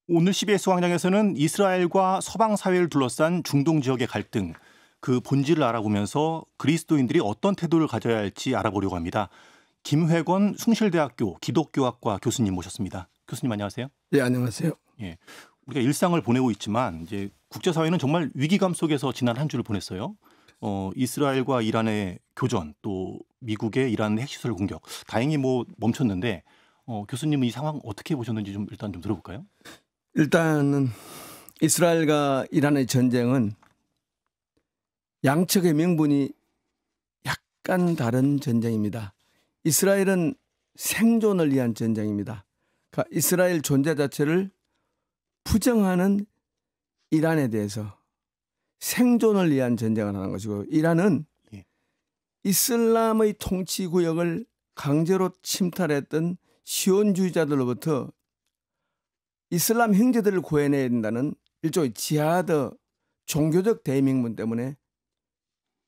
오늘 CBS 광장에서는 이스라엘과 서방 사회를 둘러싼 중동 지역의 갈등, 그 본질을 알아보면서 그리스도인들이 어떤 태도를 가져야 할지 알아보려고 합니다. 김회권 숭실대학교 기독교학과 교수님 모셨습니다. 교수님 안녕하세요. 네, 안녕하세요. 예, 우리가 일상을 보내고 있지만 이제 국제사회는 정말 위기감 속에서 지난 한 주를 보냈어요. 이스라엘과 이란의 교전, 또 미국의 이란 핵시설 공격, 다행히 멈췄는데 교수님은 이 상황 어떻게 보셨는지 좀 일단 좀 들어볼까요? 일단은 이스라엘과 이란의 전쟁은 양측의 명분이 약간 다른 전쟁입니다. 이스라엘은 생존을 위한 전쟁입니다. 그러니까 이스라엘 존재 자체를 부정하는 이란에 대해서 생존을 위한 전쟁을 하는 것이고, 이란은 예. 이슬람의 통치 구역을 강제로 침탈했던 시온주의자들로부터 이슬람 형제들을 구해내야 된다는 일종의 지하드 종교적 대명분 때문에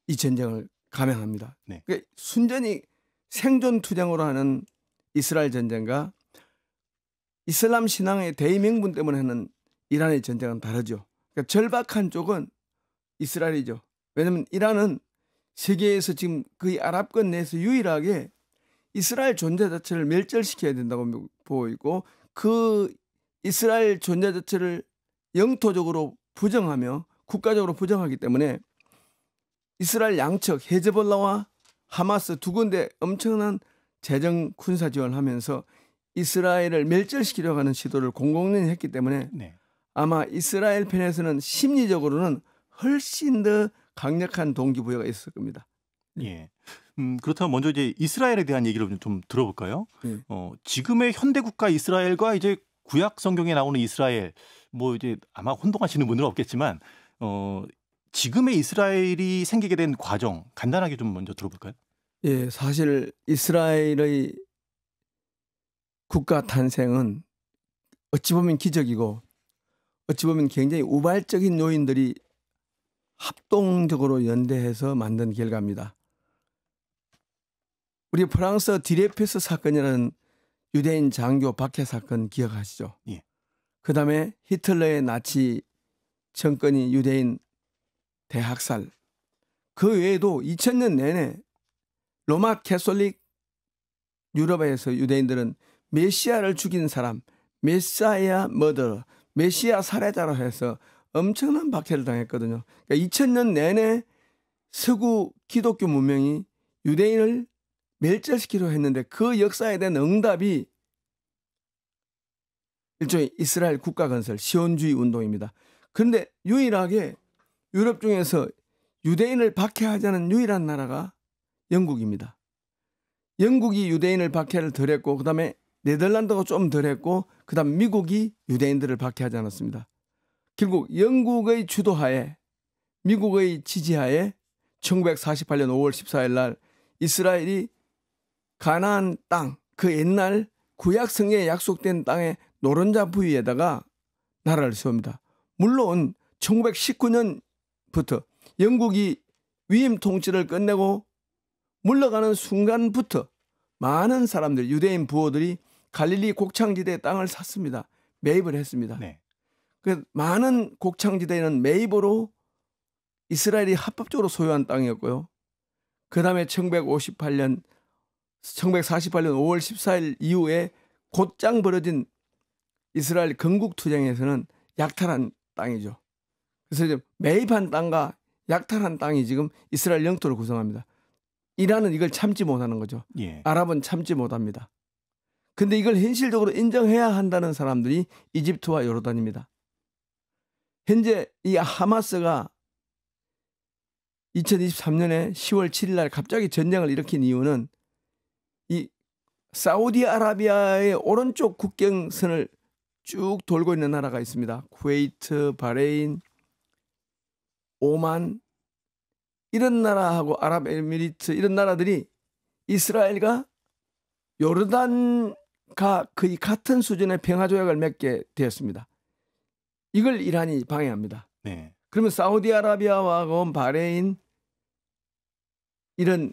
이 전쟁을 감행합니다. 네. 그러니까 순전히 생존 투쟁으로 하는 이스라엘 전쟁과 이슬람 신앙의 대명분 때문에 하는 이란의 전쟁은 다르죠. 그러니까 절박한 쪽은 이스라엘이죠. 왜냐하면 이란은 세계에서 지금 거의 아랍권 내에서 유일하게 이스라엘 존재 자체를 멸절시켜야 된다고 보고 있고, 그 이스라엘 존재 자체를 영토적으로 부정하며 국가적으로 부정하기 때문에 이스라엘 양측 헤즈볼라와 하마스 두 군데 엄청난 재정 군사 지원을 하면서 이스라엘을 멸절시키려고 하는 시도를 공공연히 했기 때문에 네. 아마 이스라엘 편에서는 심리적으로는 훨씬 더 강력한 동기부여가 있을 겁니다. 예. 그렇다면 먼저 이제 이스라엘에 대한 얘기를 좀 들어볼까요? 네. 지금의 현대 국가 이스라엘과 이제 구약 성경에 나오는 이스라엘, 이제 아마 혼동하시는 분들은 없겠지만, 지금의 이스라엘이 생기게 된 과정 간단하게 좀 먼저 들어볼까요? 예, 사실 이스라엘의 국가 탄생은 어찌 보면 기적이고 어찌 보면 굉장히 우발적인 요인들이 합동적으로 연대해서 만든 결과입니다. 우리 프랑스 디레페스 사건이라는 유대인 장교 박해 사건 기억하시죠? 예. 그다음에 히틀러의 나치 정권이 유대인 대학살, 그 외에도 2000년 내내 로마 캐톨릭 유럽에서 유대인들은 메시아를 죽인 사람, 메사이아 머더, 메시아 살해자로 해서 엄청난 박해를 당했거든요. 그러니까 2000년 내내 서구 기독교 문명이 유대인을 멸절시키려 했는데 그 역사에 대한 응답이 일종의 이스라엘 국가 건설, 시온주의 운동입니다. 그런데 유일하게 유럽 중에서 유대인을 박해하지 않은 유일한 나라가 영국입니다. 영국이 유대인을 박해를 덜 했고, 그 다음에 네덜란드가 좀 덜 했고, 그 다음 미국이 유대인들을 박해하지 않았습니다. 결국 영국의 주도하에, 미국의 지지하에 1948년 5월 14일 날 이스라엘이 가나안 땅, 그 옛날 구약 성경에 약속된 땅의 노른자 부위에다가 나라를 세웁니다. 물론 1919년부터 영국이 위임 통치를 끝내고 물러가는 순간부터 많은 사람들, 유대인 부호들이 갈릴리 곡창지대의 땅을 샀습니다. 매입을 했습니다. 네. 그 많은 곡창지대는 매입으로 이스라엘이 합법적으로 소유한 땅이었고요. 그 다음에 1948년 5월 14일 이후에 곧장 벌어진 이스라엘 건국투쟁에서는 약탈한 땅이죠. 그래서 이제 매입한 땅과 약탈한 땅이 지금 이스라엘 영토를 구성합니다. 이란은 이걸 참지 못하는 거죠. 예. 아랍은 참지 못합니다. 근데 이걸 현실적으로 인정해야 한다는 사람들이 이집트와 요르단입니다. 현재 이 하마스가 2023년에 10월 7일 날 갑자기 전쟁을 일으킨 이유는 이 사우디아라비아의 오른쪽 국경선을 쭉 돌고 있는 나라가 있습니다. 쿠웨이트, 바레인, 오만, 이런 나라하고 아랍에미리트, 이런 나라들이 이스라엘과 요르단과 거의 같은 수준의 평화조약을 맺게 되었습니다. 이걸 이란이 방해합니다. 네. 그러면 사우디아라비아와 바레인, 이런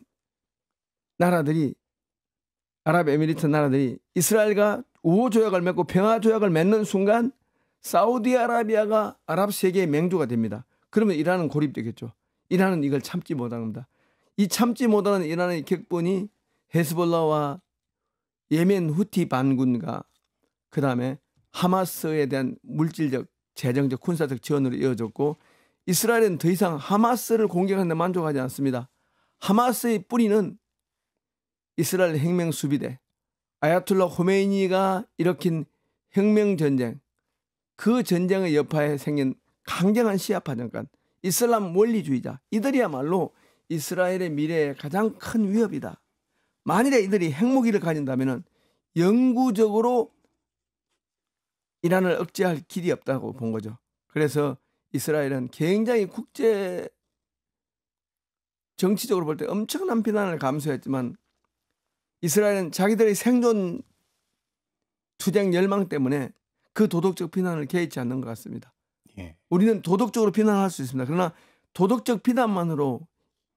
나라들이, 아랍에미리트 나라들이 이스라엘과 우호조약을 맺고 평화조약을 맺는 순간 사우디아라비아가 아랍 세계의 맹주가 됩니다. 그러면 이란은 고립되겠죠. 이란은 이걸 참지 못합니다. 이 참지 못하는 이란의 격분이 헤즈볼라와 예멘 후티 반군과 그다음에 하마스에 대한 물질적, 재정적, 군사적 지원으로 이어졌고, 이스라엘은 더 이상 하마스를 공격하는 데 만족하지 않습니다. 하마스의 뿌리는 이스라엘 혁명수비대, 아야툴라 호메이니가 일으킨 혁명전쟁, 그 전쟁의 여파에 생긴 강경한 시아파 정권, 이슬람 원리주의자, 이들이야말로 이스라엘의 미래에 가장 큰 위협이다. 만일에 이들이 핵무기를 가진다면 영구적으로 이란을 억제할 길이 없다고 본 거죠. 그래서 이스라엘은 굉장히 국제 정치적으로 볼 때 엄청난 비난을 감수했지만, 이스라엘은 자기들의 생존 투쟁 열망 때문에 그 도덕적 비난을 개의치 않는 것 같습니다. 예. 우리는 도덕적으로 비난할 수 있습니다. 그러나 도덕적 비난만으로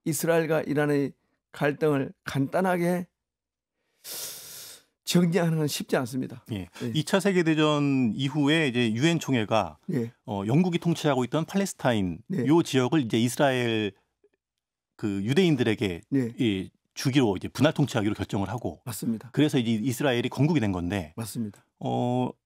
이스라엘과 이란의 갈등을 간단하게 정리하는 건 쉽지 않습니다. 예. 예. 2차 세계대전 이후에 이제 유엔 총회가 예. 영국이 통치하고 있던 팔레스타인 네. 요 지역을 이제 이스라엘 그 유대인들에게 네. 예, 주기로 이제 분할 통치하기로 결정을 하고, 맞습니다. 그래서 이제 이스라엘이 건국이 된 건데, 맞습니다.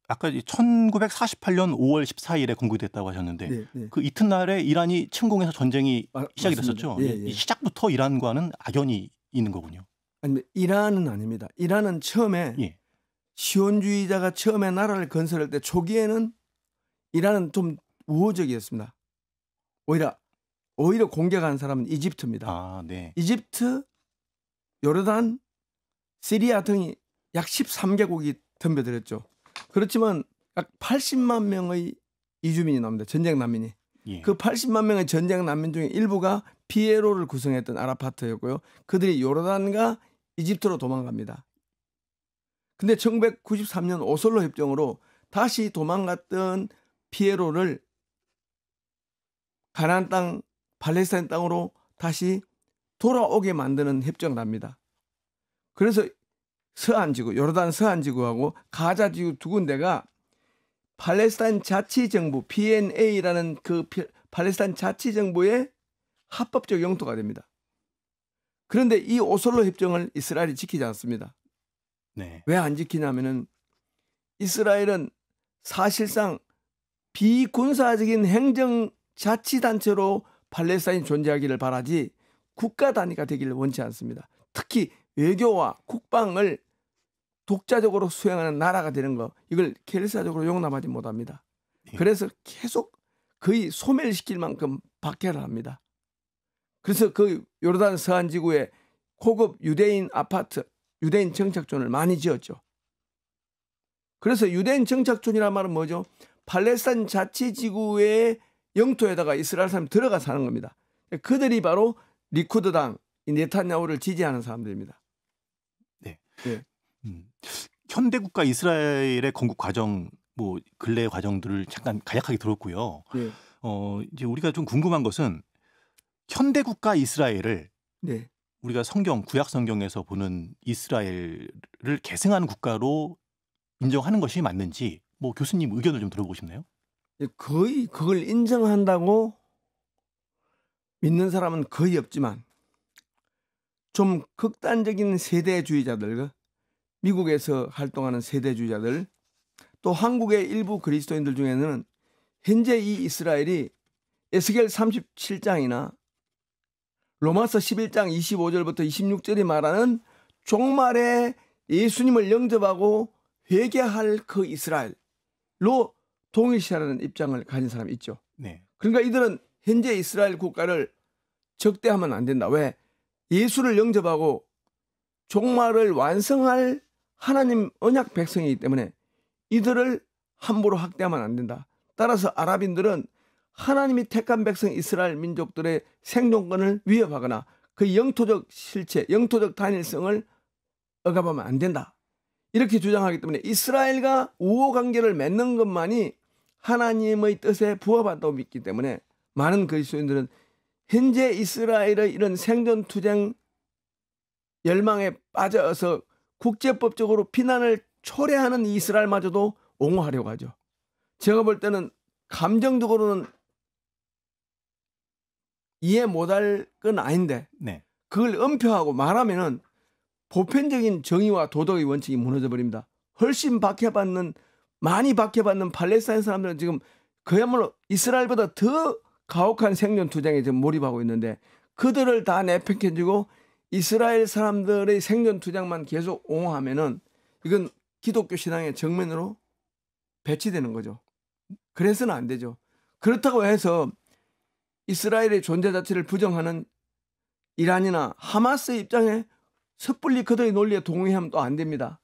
아까 1948년 5월 14일에 건국됐다고 하셨는데, 네. 네. 그 이튿날에 이란이 침공해서 전쟁이 시작이 맞습니다. 됐었죠. 예, 이 예. 시작부터 이란과는 악연이 있는 거군요. 아니, 이란은 아닙니다. 이란은 처음에 예. 시온주의자가 처음에 나라를 건설할 때 초기에는 이란은 좀 우호적이었습니다. 오히려 공격한 사람은 이집트입니다. 아, 네. 이집트, 요르단, 시리아 등이 약 13개국이 덤벼들었죠. 그렇지만 약 80만 명의 이주민이 나옵니다. 전쟁 난민이. 예. 그 80만 명의 전쟁 난민 중에 일부가 피에로를 구성했던 아라파트였고요. 그들이 요르단과 이집트로 도망갑니다. 근데 1993년 오슬로 협정으로 다시 도망갔던 피에로를 가나안 땅, 팔레스타인 땅으로 다시 돌아오게 만드는 협정을 합니다. 그래서 서안지구, 요르단 서안지구하고 가자지구 두 군데가 팔레스타인 자치정부 PNA라는 그 팔레스타인 자치정부의 합법적 영토가 됩니다. 그런데 이 오슬로 협정을 이스라엘이 지키지 않습니다. 네. 왜 안 지키냐면은 이스라엘은 사실상 비군사적인 행정 자치단체로 팔레스타인이 존재하기를 바라지 국가 단위가 되기를 원치 않습니다. 특히 외교와 국방을 독자적으로 수행하는 나라가 되는 거, 이걸 켈사적으로 용납하지 못합니다. 예. 그래서 계속 거의 소멸시킬 만큼 박해를 합니다. 그래서 그 요르단 서안지구에 고급 유대인 아파트, 유대인 정착촌을 많이 지었죠. 그래서 유대인 정착촌이란 말은 뭐죠? 팔레스타인 자치지구의 영토에다가 이스라엘 사람이 들어가 사는 겁니다. 그들이 바로 리쿠드당, 네타냐후를 지지하는 사람들입니다. 네. 네. 현대 국가 이스라엘의 건국 과정, 뭐 근래 과정들을 잠깐 간략하게 들었고요. 네. 이제 우리가 좀 궁금한 것은 현대 국가 이스라엘을 네. 우리가 구약 성경에서 보는 이스라엘을 계승하는 국가로 인정하는 것이 맞는지, 뭐 교수님 의견을 좀 들어보고 싶네요. 거의 그걸 인정한다고 믿는 사람은 거의 없지만, 좀 극단적인 세대주의자들, 미국에서 활동하는 세대주의자들, 또 한국의 일부 그리스도인들 중에는 현재 이 이스라엘이 에스겔 37장이나 로마서 11장 25절부터 26절이 말하는 종말에 예수님을 영접하고 회개할 그 이스라엘로 동일시하라는 입장을 가진 사람이 있죠. 네. 그러니까 이들은 현재 이스라엘 국가를 적대하면 안 된다. 왜? 예수를 영접하고 종말을 완성할 하나님 언약 백성이기 때문에 이들을 함부로 학대하면 안 된다. 따라서 아랍인들은 하나님이 택한 백성 이스라엘 민족들의 생존권을 위협하거나 그 영토적 실체, 영토적 단일성을 억압하면 안 된다. 이렇게 주장하기 때문에 이스라엘과 우호 관계를 맺는 것만이 하나님의 뜻에 부합한다고 믿기 때문에 많은 그리스도인들은 현재 이스라엘의 이런 생존투쟁 열망에 빠져서 국제법적으로 비난을 초래하는 이스라엘마저도 옹호하려고 하죠. 제가 볼 때는 감정적으로는 이해 못할 건 아닌데 네. 그걸 엄표하고 말하면은 보편적인 정의와 도덕의 원칙이 무너져 버립니다. 훨씬 많이 박해받는 팔레스타인 사람들은 지금 그야말로 이스라엘보다 더 가혹한 생존 투쟁에 지금 몰입하고 있는데 그들을 다 내팽개치고 이스라엘 사람들의 생존 투쟁만 계속 옹호하면은 이건 기독교 신앙의 정면으로 배치되는 거죠. 그래서는 안 되죠. 그렇다고 해서 이스라엘의 존재 자체를 부정하는 이란이나 하마스의 입장에 섣불리 그들의 논리에 동의하면 또 안 됩니다.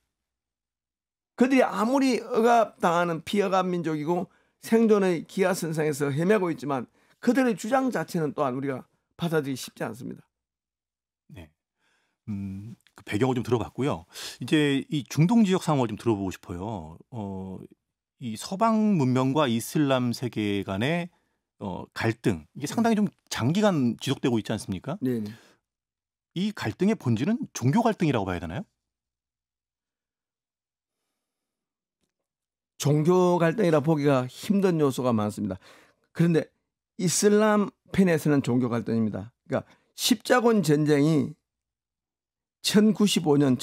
그들이 아무리 억압당하는 피억압 민족이고 생존의 기하선상에서 헤매고 있지만 그들의 주장 자체는 또한 우리가 받아들이기 쉽지 않습니다. 네. 그 배경을 좀 들어봤고요. 이제 이 중동 지역 상황을 좀 들어보고 싶어요. 이 서방 문명과 이슬람 세계 간의 갈등 이게 상당히 좀 장기간 지속되고 있지 않습니까? 네. 이 갈등의 본질은 종교 갈등이라고 봐야 되나요? 종교 갈등이라 보기가 힘든 요소가 많습니다. 그런데 이슬람 편에서는 종교 갈등입니다. 그러니까 십자군 전쟁이 1095년,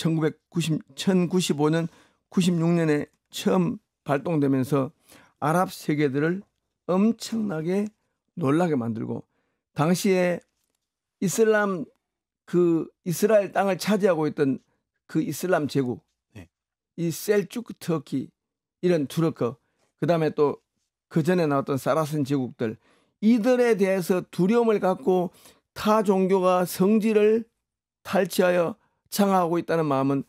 96년에 처음 발동되면서 아랍 세계들을 엄청나게 놀라게 만들고 당시에 이슬라엘 땅을 차지하고 있던 그 이슬람 제국, 네. 이 셀주크 터키 이런 투르크, 그다음에 또 그 전에 나왔던 사라슨 제국들 이들에 대해서 두려움을 갖고 타 종교가 성지를 탈취하여 장악하고 있다는 마음은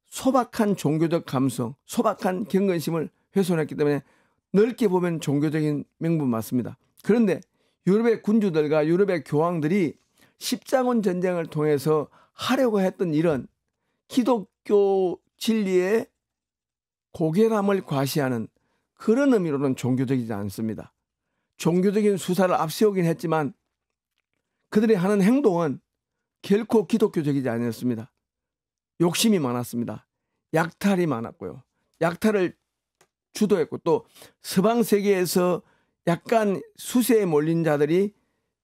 소박한 종교적 감성, 소박한 경건심을 훼손했기 때문에 넓게 보면 종교적인 명분 맞습니다. 그런데 유럽의 군주들과 유럽의 교황들이 십자군 전쟁을 통해서 하려고 했던 일은 기독교 진리의 고결함을 과시하는 그런 의미로는 종교적이지 않습니다. 종교적인 수사를 앞세우긴 했지만 그들이 하는 행동은 결코 기독교적이지 않았습니다. 욕심이 많았습니다. 약탈이 많았고요. 약탈을 주도했고 또 서방 세계에서 약간 수세에 몰린 자들이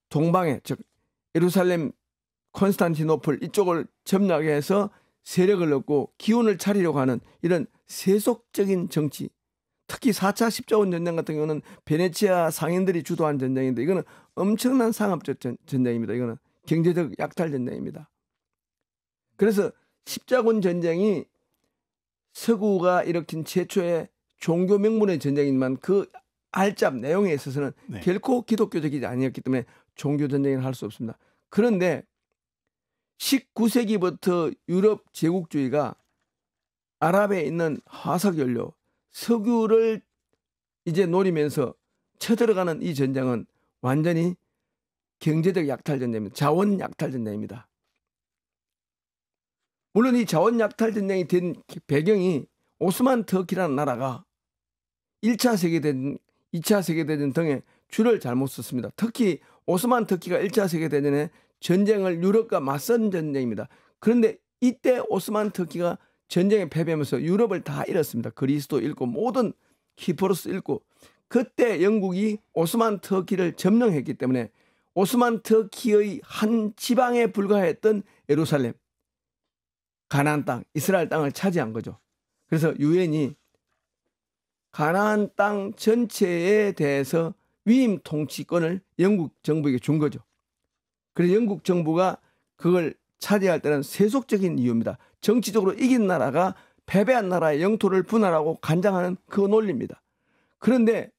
동방에 즉 예루살렘, 콘스탄티노플 이쪽을 점령해서 세력을 얻고 기운을 차리려고 하는 이런 세속적인 정치, 특히 4차 십자군 전쟁 같은 경우는 베네치아 상인들이 주도한 전쟁인데 이거는 엄청난 상업적 전쟁입니다. 이거는 경제적 약탈 전쟁입니다. 그래서 십자군 전쟁이 서구가 일으킨 최초의 종교 명분의 전쟁이지만 그 알잡 내용에 있어서는 네. 결코 기독교적이지 아니었기 때문에 종교 전쟁을 할 수 없습니다. 그런데 19세기부터 유럽 제국주의가 아랍에 있는 화석연료, 석유를 이제 노리면서 쳐들어가는 이 전쟁은 완전히 경제적 약탈 전쟁입니다. 자원 약탈 전쟁입니다. 물론 이 자원 약탈 전쟁이 된 배경이 오스만 터키라는 나라가 1차 세계대전, 2차 세계대전 등에 줄을 잘못 썼습니다. 특히 오스만 터키가 1차 세계대전에 전쟁을 유럽과 맞선 전쟁입니다. 그런데 이때 오스만 터키가 전쟁에 패배하면서 유럽을 다 잃었습니다. 그리스도 잃고 모든 키프로스 잃고 그때 영국이 오스만 터키를 점령했기 때문에 오스만 터키의 한 지방에 불과했던 예루살렘, 가나안 땅, 이스라엘 땅을 차지한 거죠. 그래서 유엔이 가나안 땅 전체에 대해서 위임 통치권을 영국 정부에게 준 거죠. 그래서 영국 정부가 그걸 차지할 때는 세속적인 이유입니다. 정치적으로 이긴 나라가 패배한 나라의 영토를 분할하고 간장하는 그 논리입니다. 그런데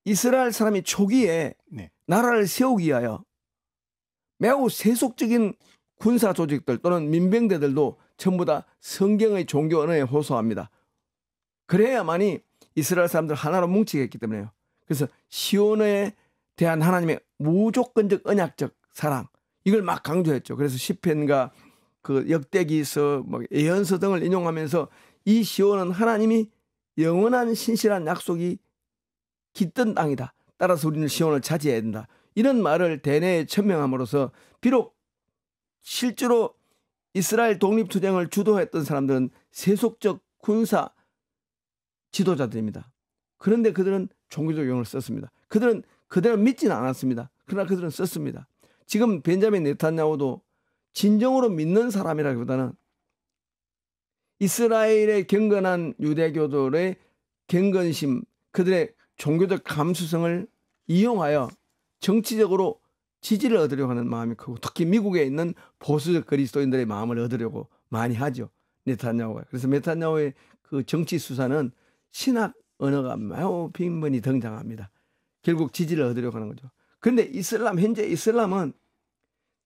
이스라엘 사람이 초기에 네. 나라를 세우기 위하여 매우 세속적인 군사 조직들 또는 민병대들도 전부 다 성경의 종교 언어에 호소합니다. 그래야만이 이스라엘 사람들 하나로 뭉치게 했기 때문에요. 그래서 시온에 대한 하나님의 무조건적 언약적 사랑 이걸 막 강조했죠. 그래서 시편과 그 역대기서, 예언서 등을 인용하면서 이 시온은 하나님이 영원한 신실한 약속이 깃든 땅이다. 따라서 우리는 시온을 차지해야 된다. 이런 말을 대내에 천명함으로써 비록 실제로 이스라엘 독립투쟁을 주도했던 사람들은 세속적 군사 지도자들입니다. 그런데 그들은 종교적 용어를 썼습니다. 그들은 그대로 믿지는 않았습니다. 그러나 그들은 썼습니다. 지금 벤자민 네탄야후도 진정으로 믿는 사람이라기보다는 이스라엘의 경건한 유대교도의 경건심, 그들의 종교적 감수성을 이용하여 정치적으로 지지를 얻으려고 하는 마음이 크고, 특히 미국에 있는 보수적 그리스도인들의 마음을 얻으려고 많이 하죠, 네탄야후가. 그래서 네탄야후의 그 정치 수사는 신학 언어가 매우 빈번히 등장합니다. 결국 지지를 얻으려고 하는 거죠. 그런데 현재 이슬람은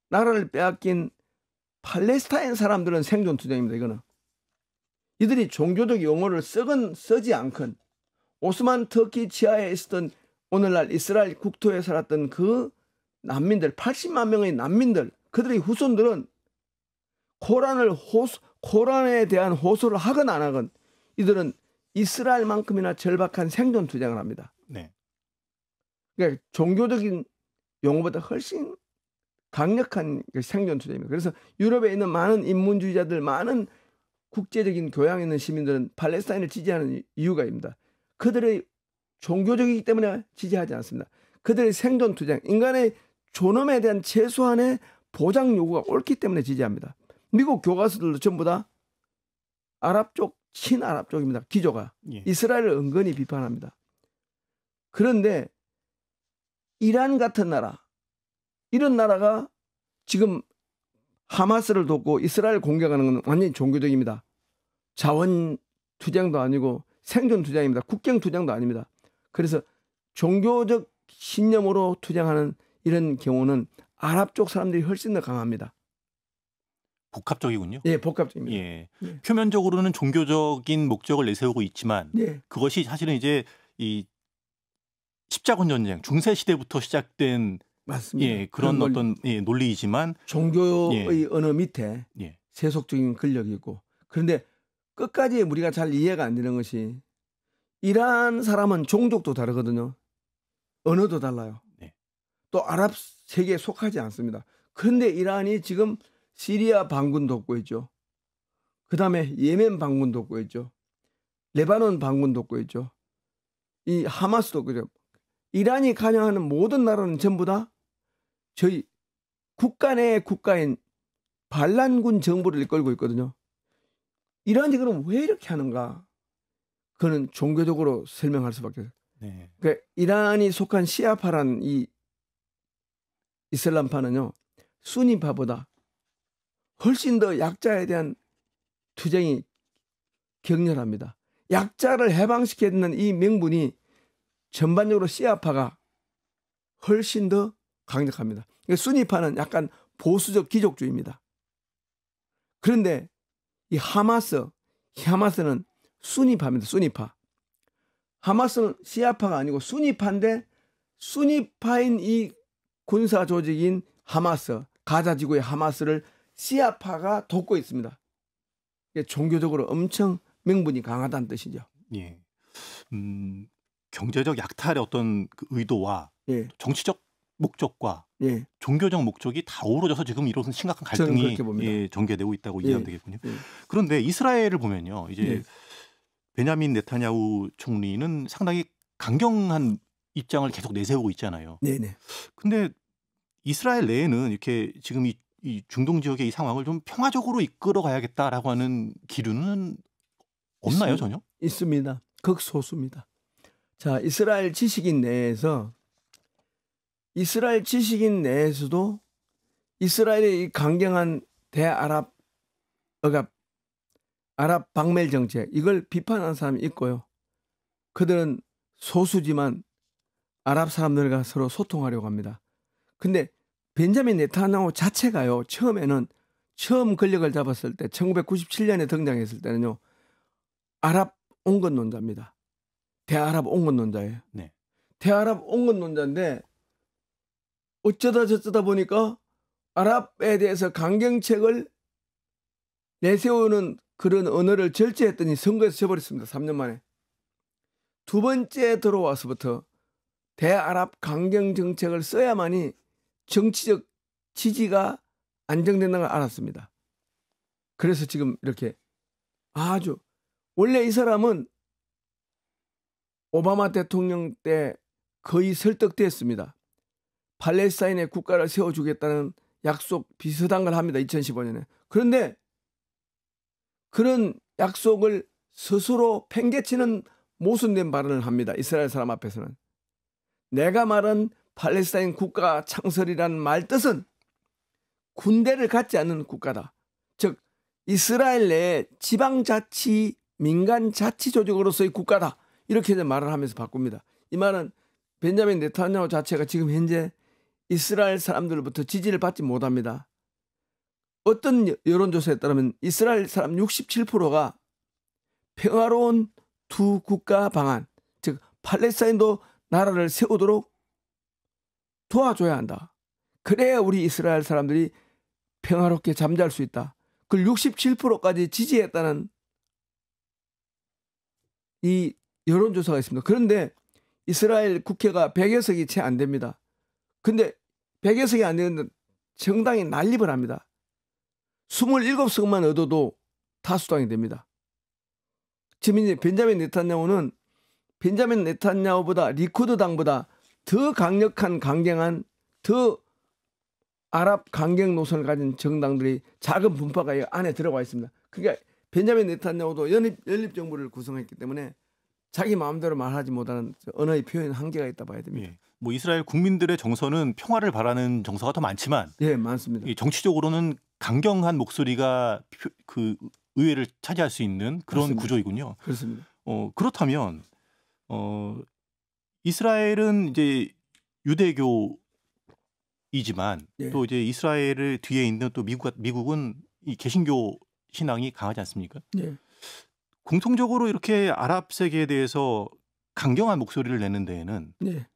나라를 빼앗긴 팔레스타인 사람들은 생존 투쟁입니다. 이거는 이들이 종교적 용어를 쓰지 않건 오스만 터키 지하에 있었던 오늘날 이스라엘 국토에 살았던 그 난민들, 80만 명의 난민들, 그들의 후손들은 코란에 대한 호소를 하건 안 하건 이들은 이스라엘만큼이나 절박한 생존 투쟁을 합니다. 네. 그러니까 종교적인 용어보다 훨씬 강력한 생존 투쟁입니다. 그래서 유럽에 있는 많은 인문주의자들, 많은 국제적인 교양 있는 시민들은 팔레스타인을 지지하는 이유가입니다. 그들의 종교적이기 때문에 지지하지 않습니다. 그들의 생존 투쟁, 인간의 존엄에 대한 최소한의 보장 요구가 옳기 때문에 지지합니다. 미국 교과서들도 전부 다 아랍 쪽, 친아랍 쪽입니다. 기조가. 예. 이스라엘을 은근히 비판합니다. 그런데 이란 같은 나라, 이런 나라가 지금 하마스를 돕고 이스라엘 공격하는 건 완전히 종교적입니다. 자원 투쟁도 아니고 생존 투쟁입니다. 국경 투쟁도 아닙니다. 그래서 종교적 신념으로 투쟁하는 이런 경우는 아랍 쪽 사람들이 훨씬 더 강합니다. 복합적이군요. 예, 복합적입니다. 예. 예. 표면적으로는 종교적인 목적을 내세우고 있지만 예. 그것이 사실은 이제 이 십자군 전쟁 중세 시대부터 시작된 맞습니다. 예, 그런 어떤 논리이지만 종교의 언어 밑에 예. 세속적인 권력이 있고, 그런데 끝까지 우리가 잘 이해가 안 되는 것이 이란 사람은 종족도 다르거든요. 언어도 달라요. 네. 또 아랍 세계에 속하지 않습니다. 그런데 이란이 지금 시리아 반군 돕고 있죠. 그 다음에 예멘 반군 돕고 있죠. 레바논 반군 돕고 있죠. 이 하마스 돕고 있죠. 이란이 관여하는 모든 나라는 전부 다 저희 국가 내 국가인 반란군 정부를 이끌고 있거든요. 이란이 그럼 왜 이렇게 하는가? 그거는 종교적으로 설명할 수밖에 없어요. 네. 그러니까 이란이 속한 시아파란 이 이슬람파는요, 수니파보다 훨씬 더 약자에 대한 투쟁이 격렬합니다. 약자를 해방시켜야 되는 이 명분이 전반적으로 시아파가 훨씬 더 강력합니다. 그러니까 수니파는 약간 보수적 귀족주의입니다. 그런데 이 하마스는 수니파입니다. 수니파. 하마스는 시아파가 아니고 수니파인데, 수니파인 이 군사 조직인 하마스, 가자 지구의 하마스를 시아파가 돕고 있습니다. 종교적으로 엄청 명분이 강하다는 뜻이죠. 예. 경제적 약탈의 어떤 그 의도와 예. 정치적 목적과 예. 종교적 목적이 다 어우러져서 지금 이런 심각한 저는 갈등이 그렇게 봅니다. 예, 전개되고 있다고 예. 이해하면 되겠군요. 예. 그런데 이스라엘을 보면요, 이제 예. 베냐민 네타냐후 총리는 상당히 강경한 입장을 계속 내세우고 있잖아요. 네네. 근데 이스라엘 내에는 이렇게 지금 이 중동 지역의 이 상황을 좀 평화적으로 이끌어 가야겠다라고 하는 기류는 없나요, 전혀? 있습니다. 극소수입니다. 자, 이스라엘 지식인 내에서도 이스라엘의 이 강경한 대아랍 억압, 아랍 박멸 정책, 이걸 비판하는 사람이 있고요. 그들은 소수지만 아랍 사람들과 서로 소통하려고 합니다. 근데 벤자민 네타냐후 자체가요, 처음 권력을 잡았을 때 1997년에 등장했을 때는요, 아랍 온건론자입니다. 대아랍 온건론자예요. 네. 대아랍 온건론자인데 어쩌다 저쩌다 보니까 아랍에 대해서 강경책을 내세우는 그런 언어를 절제했더니 선거에서 져버렸습니다. 3년 만에. 두 번째 들어와서부터 대아랍 강경 정책을 써야만이 정치적 지지가 안정된다는 걸 알았습니다. 그래서 지금 이렇게 아주, 원래 이 사람은 오바마 대통령 때 거의 설득됐습니다. 팔레스타인의 국가를 세워주겠다는 약속 비슷한 걸 합니다. 2015년에. 그런데 그런 약속을 스스로 팽개치는 모순된 발언을 합니다. 이스라엘 사람 앞에서는. 내가 말한 팔레스타인 국가 창설이라는 말 뜻은 군대를 갖지 않는 국가다. 즉 이스라엘 내 지방자치 민간자치조직으로서의 국가다. 이렇게 말을 하면서 바꿉니다. 이 말은 벤자민 네타냐후 자체가 지금 현재 이스라엘 사람들로부터 지지를 받지 못합니다. 어떤 여론조사에 따르면 이스라엘 사람 67%가 평화로운 두 국가 방안, 즉 팔레스타인도 나라를 세우도록 도와줘야 한다. 그래야 우리 이스라엘 사람들이 평화롭게 잠잘 수 있다. 그걸 67%까지 지지했다는 이 여론조사가 있습니다. 그런데 이스라엘 국회가 100여 석이 채 안 됩니다. 근데 100여 석이 안 되는데 정당이 난립을 합니다. 27석만 얻어도 다수당이 됩니다. 지금 이제 벤자민 네타냐후는 벤자민 네타냐후보다 리쿠드 당보다 더 강력한 강경한 더 아랍 강경 노선을 가진 정당들이 작은 분파가 이 안에 들어가 있습니다. 그러니까 벤자민 네타냐후도 연립정부를 구성했기 때문에 자기 마음대로 말하지 못하는 언어의 표현 한계가 있다 봐야 됩니다. 예. 뭐 이스라엘 국민들의 정서는 평화를 바라는 정서가 더 많지만 예, 많습니다. 정치적으로는 강경한 목소리가 그 의회를 차지할 수 있는 그런 맞습니다. 구조이군요. 그렇습니다. 그렇다면 이스라엘은 이제 유대교이지만 예. 또 이제 이스라엘을 뒤에 있는 또 미국은 이 개신교 신앙이 강하지 않습니까? 예. 공통적으로 이렇게 아랍 세계에 대해서 강경한 목소리를 내는 데에는 예.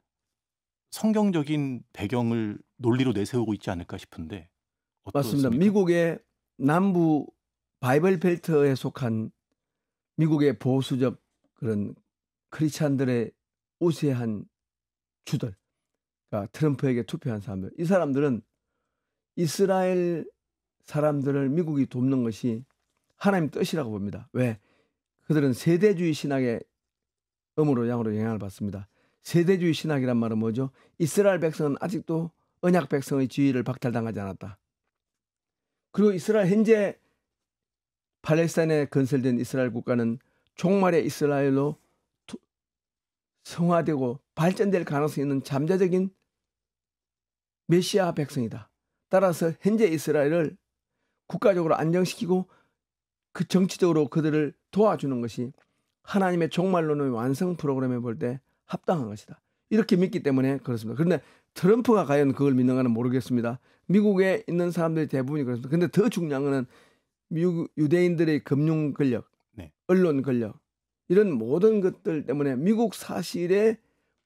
성경적인 배경을 논리로 내세우고 있지 않을까 싶은데 맞습니다. 어떻습니까? 미국의 남부 바이블 벨트에 속한 미국의 보수적 그런 크리스찬들의 우세한 주들, 그러니까 트럼프에게 투표한 사람들, 이 사람들은 이스라엘 사람들을 미국이 돕는 것이 하나님 뜻이라고 봅니다. 왜? 그들은 세대주의 신학의 음으로 양으로 영향을 받습니다. 세대주의 신학이란 말은 뭐죠? 이스라엘 백성은 아직도 언약 백성의 지위를 박탈당하지 않았다. 그리고 이스라엘 현재 팔레스타인에 건설된 이스라엘 국가는 종말의 이스라엘로 성화되고 발전될 가능성이 있는 잠재적인 메시아 백성이다. 따라서 현재 이스라엘을 국가적으로 안정시키고 그 정치적으로 그들을 도와주는 것이 하나님의 종말론의 완성 프로그램에 볼 때 합당한 것이다. 이렇게 믿기 때문에 그렇습니다. 그런데 트럼프가 과연 그걸 믿는가는 모르겠습니다. 미국에 있는 사람들이 대부분이 그렇습니다. 그런데 더 중요한 것은 미국 유대인들의 금융 권력, 네. 언론 권력, 이런 모든 것들 때문에 미국 사실에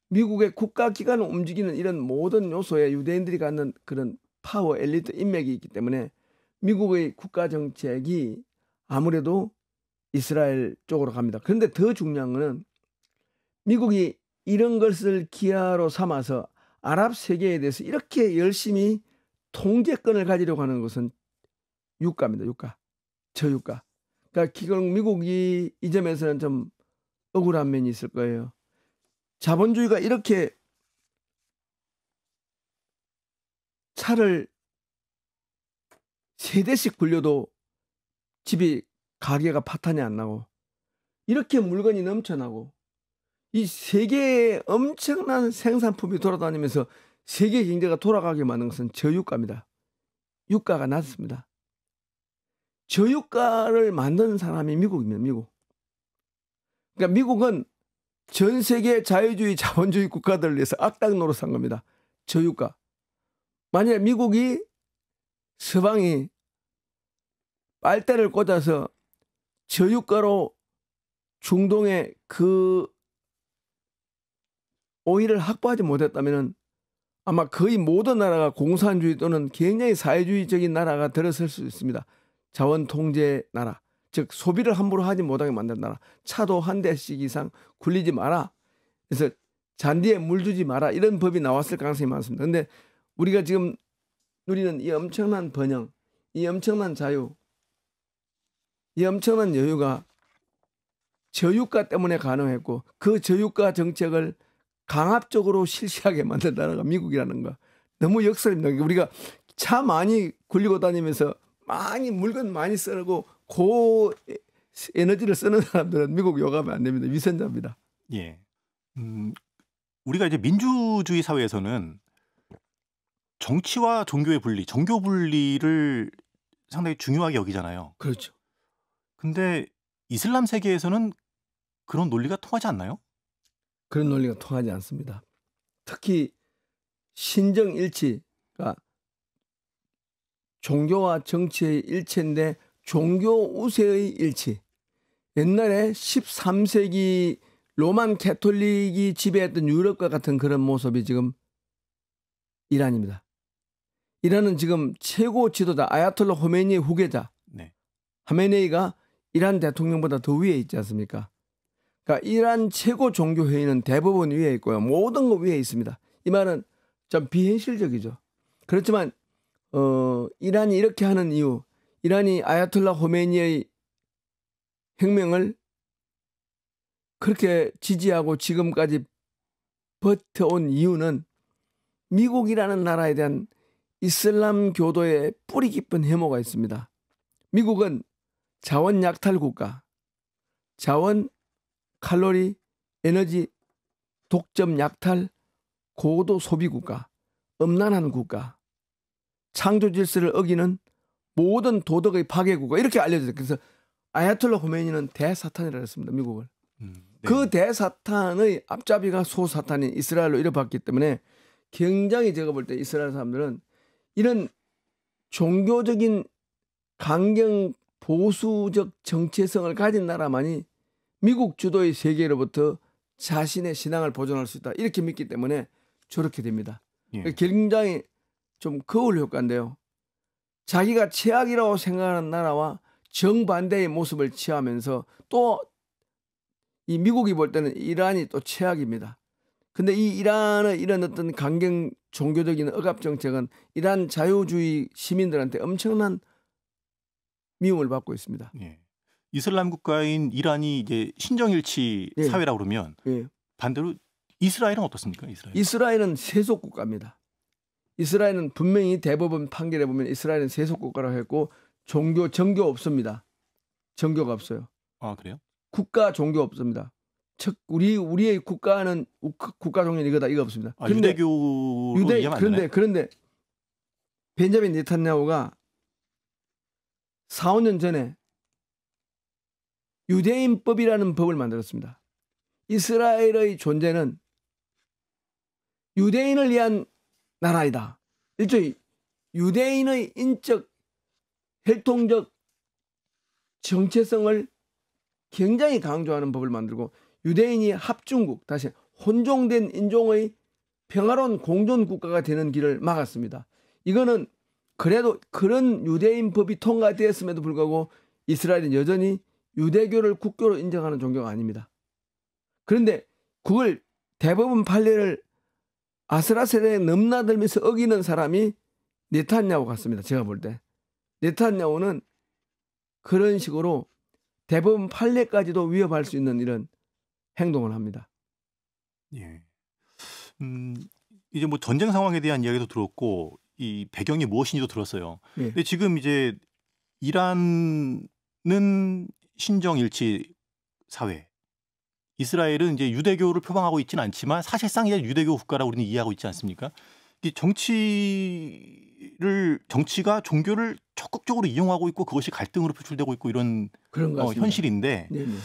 미국의 국가기관을 움직이는 이런 모든 요소에 유대인들이 갖는 그런 파워, 엘리트 인맥이 있기 때문에 미국의 국가 정책이 아무래도 이스라엘 쪽으로 갑니다. 그런데 더 중요한 것은 미국이 이런 것을 기하로 삼아서 아랍 세계에 대해서 이렇게 열심히 통제권을 가지려고 하는 것은 유가입니다. 유가. 저유가. 그러니까 기존 미국이 이 점에서는 좀 억울한 면이 있을 거예요. 자본주의가 이렇게 차를 3대씩 굴려도 집이 가게가 파탄이 안 나고 이렇게 물건이 넘쳐나고 이 세계에 엄청난 생산품이 돌아다니면서 세계 경제가 돌아가게 만든 것은 저유가입니다. 유가가 낮습니다. 저유가를 만든 사람이 미국입니다. 미국. 그러니까 미국은 전 세계 자유주의 자본주의 국가들을 위해서 악당 노릇한 겁니다. 저유가. 만약에 미국이 서방이 빨대를 꽂아서 저유가로 중동의 그 오일을 확보하지 못했다면 아마 거의 모든 나라가 공산주의 또는 굉장히 사회주의적인 나라가 들어설 수 있습니다. 자원 통제 나라, 즉 소비를 함부로 하지 못하게 만든 나라. 차도 한 대씩 이상 굴리지 마라. 그래서 잔디에 물 주지 마라. 이런 법이 나왔을 가능성이 많습니다. 그런데 우리가 지금 누리는 이 엄청난 번영, 이 엄청난 자유, 이 엄청난 여유가 저유가 때문에 가능했고 그 저유가 정책을 강압적으로 실시하게 만든 나라가 미국이라는 거 너무 역설입니다. 우리가 차 많이 굴리고 다니면서 많이 물건 많이 쓰고 고 에너지를 쓰는 사람들은 미국 욕하면 안 됩니다. 위선자입니다. 예. 우리가 이제 민주주의 사회에서는 정치와 종교의 분리, 종교 분리를 상당히 중요하게 여기잖아요. 그렇죠. 근데 이슬람 세계에서는 그런 논리가 통하지 않나요? 그런 논리가 통하지 않습니다. 특히 신정일치가 종교와 정치의 일치인데 종교 우세의 일치. 옛날에 13세기 로만 캐톨릭이 지배했던 유럽과 같은 그런 모습이 지금 이란입니다. 이란은 지금 최고 지도자 아야톨라 호메니의 후계자 네. 하메네이가 이란 대통령보다 더 위에 있지 않습니까? 그러니까 이란 최고 종교회의는 대법원 위에 있고요. 모든 것 위에 있습니다. 이 말은 좀 비현실적이죠. 그렇지만 이란이 이렇게 하는 이유, 이란이 아야톨라 호메니의 혁명을 그렇게 지지하고 지금까지 버텨온 이유는 미국이라는 나라에 대한 이슬람 교도의 뿌리 깊은 혐오가 있습니다. 미국은 자원 약탈 국가, 자원, 칼로리, 에너지, 독점 약탈, 고도 소비 국가, 음란한 국가, 창조 질서를 어기는 모든 도덕의 파괴 국가 이렇게 알려졌어요. 그래서 아야톨라 호메니는 대사탄이라고 했습니다. 미국을. 네. 그 대사탄의 앞잡이가 소사탄인 이스라엘로 이뤄봤기 때문에 굉장히 제가 볼 때 이스라엘 사람들은 이런 종교적인 강경 보수적 정체성을 가진 나라만이 미국 주도의 세계로부터 자신의 신앙을 보존할 수 있다. 이렇게 믿기 때문에 저렇게 됩니다. 예. 굉장히 좀 거울 효과인데요. 자기가 최악이라고 생각하는 나라와 정반대의 모습을 취하면서 또 이 미국이 볼 때는 이란이 또 최악입니다. 근데 이 이란의 이런 어떤 강경 종교적인 억압 정책은 이란 자유주의 시민들한테 엄청난 미움을 받고 있습니다. 예. 이슬람 국가인 이란이 이제 신정일치 예. 사회라고 그러면 예. 반대로 이스라엘은 어떻습니까? 이스라엘은 세속 국가입니다. 이스라엘은 분명히 대법원 판결에 보면 이스라엘은 세속 국가라고 했고 정교 없습니다. 정교가 없어요. 아, 그래요? 국가 종교 없습니다. 즉 우리의 국가는 국가 종교는 이거다 이거 없습니다. 아, 유대교로 이해하면 안 되나요? 그런데 벤자민 네탄야후가 4, 5년 전에 유대인법이라는 법을 만들었습니다. 이스라엘의 존재는 유대인을 위한 나라이다. 일종의 유대인의 인적, 혈통적 정체성을 굉장히 강조하는 법을 만들고 유대인이 합중국, 다시 혼종된 인종의 평화로운 공존 국가가 되는 길을 막았습니다. 이거는 그래도 그런 유대인 법이 통과되었음에도 불구하고 이스라엘은 여전히 유대교를 국교로 인정하는 종교가 아닙니다. 그런데 그걸 대법원 판례를 아슬아슬하게 넘나들면서 어기는 사람이 네탄야후 같습니다. 제가 볼 때. 네탄야후는 그런 식으로 대법원 판례까지도 위협할 수 있는 이런 행동을 합니다. 예. 이제 뭐 전쟁 상황에 대한 이야기도 들었고 이 배경이 무엇인지도 들었어요. 예. 근데 지금 이제 이란은 신정일치 사회, 이스라엘은 이제 유대교를 표방하고 있지는 않지만 사실상 이제 유대교 국가라고 우리는 이해하고 있지 않습니까? 이 정치가 종교를 적극적으로 이용하고 있고 그것이 갈등으로 표출되고 있고 이런 그런 것 같습니다. 현실인데, 네네.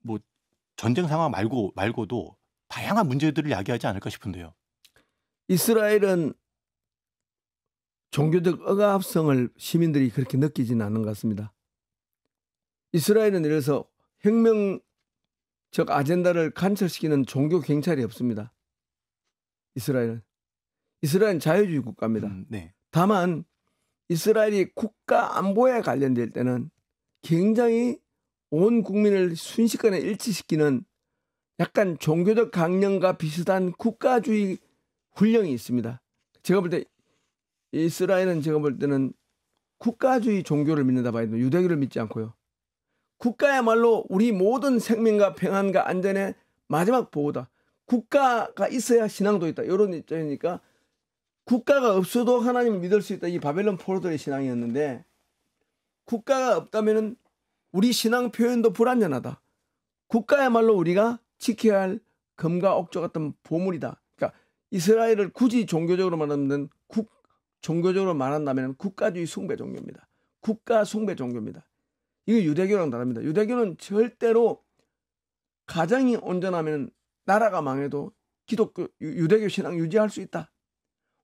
뭐 전쟁 상황 말고도 다양한 문제들을 야기하지 않을까 싶은데요. 이스라엘은 종교적 억압성을 시민들이 그렇게 느끼지는 않는 것 같습니다. 이스라엘은 예를 들어서 혁명적 아젠다를 관철시키는 종교 경찰이 없습니다. 이스라엘은 자유주의 국가입니다. 네. 다만 이스라엘이 국가 안보에 관련될 때는 굉장히 온 국민을 순식간에 일치시키는 약간 종교적 강령과 비슷한 국가주의 훈령이 있습니다. 제가 볼 때 이스라엘은 제가 볼 때는 국가주의 종교를 믿는다 봐야 됩니다. 유대교를 믿지 않고요. 국가야말로 우리 모든 생명과 평안과 안전의 마지막 보호다. 국가가 있어야 신앙도 있다. 이런 입장이니까 국가가 없어도 하나님을 믿을 수 있다. 이 바벨론 포로들의 신앙이었는데 국가가 없다면 우리 신앙 표현도 불완전하다. 국가야말로 우리가 지켜야 할 금과 옥조 같은 보물이다. 그러니까 이스라엘을 굳이 종교적으로 말하면 종교적으로 말한다면 국가주의 숭배 종교입니다. 국가 숭배 종교입니다. 이거 유대교랑 다릅니다. 유대교는 절대로 가정이 온전하면 나라가 망해도 기독교 유대교 신앙 유지할 수 있다.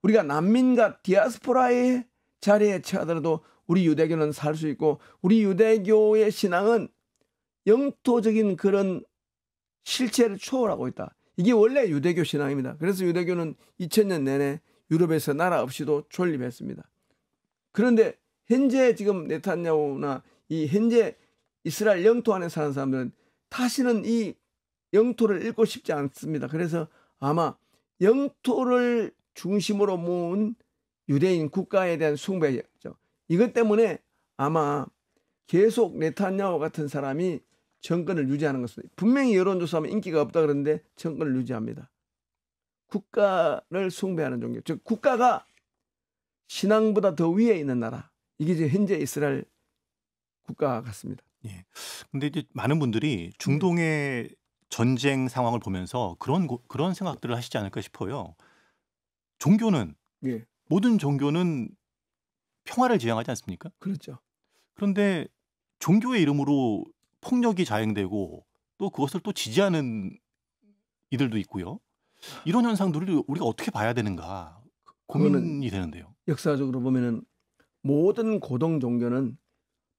우리가 난민과 디아스포라의 자리에 처하더라도 우리 유대교는 살 수 있고 우리 유대교의 신앙은 영토적인 그런 실체를 초월하고 있다. 이게 원래 유대교 신앙입니다. 그래서 유대교는 2000년 내내 유럽에서 나라 없이도 존립했습니다. 그런데 현재 지금 네탄야후나 이 현재 이스라엘 영토 안에 사는 사람들은 다시는 이 영토를 잃고 싶지 않습니다. 그래서 아마 영토를 중심으로 모은 유대인 국가에 대한 숭배죠. 이것 때문에 아마 계속 네탄야후 같은 사람이 정권을 유지하는 것입니다. 분명히 여론조사하면 인기가 없다 그러는데 정권을 유지합니다. 국가를 숭배하는 종교. 즉 국가가 신앙보다 더 위에 있는 나라. 이게 이제 현재 이스라엘 국가 같습니다. 예. 근데 이제 많은 분들이 중동의 전쟁 상황을 보면서 그런 생각들을 하시지 않을까 싶어요. 종교는 예, 모든 종교는 평화를 지향하지 않습니까? 그렇죠. 그런데 종교의 이름으로 폭력이 자행되고 또 그것을 또 지지하는 이들도 있고요. 이런 현상들을 우리가 어떻게 봐야 되는가 그거는 고민이 되는데요. 역사적으로 보면은 모든 고등 종교는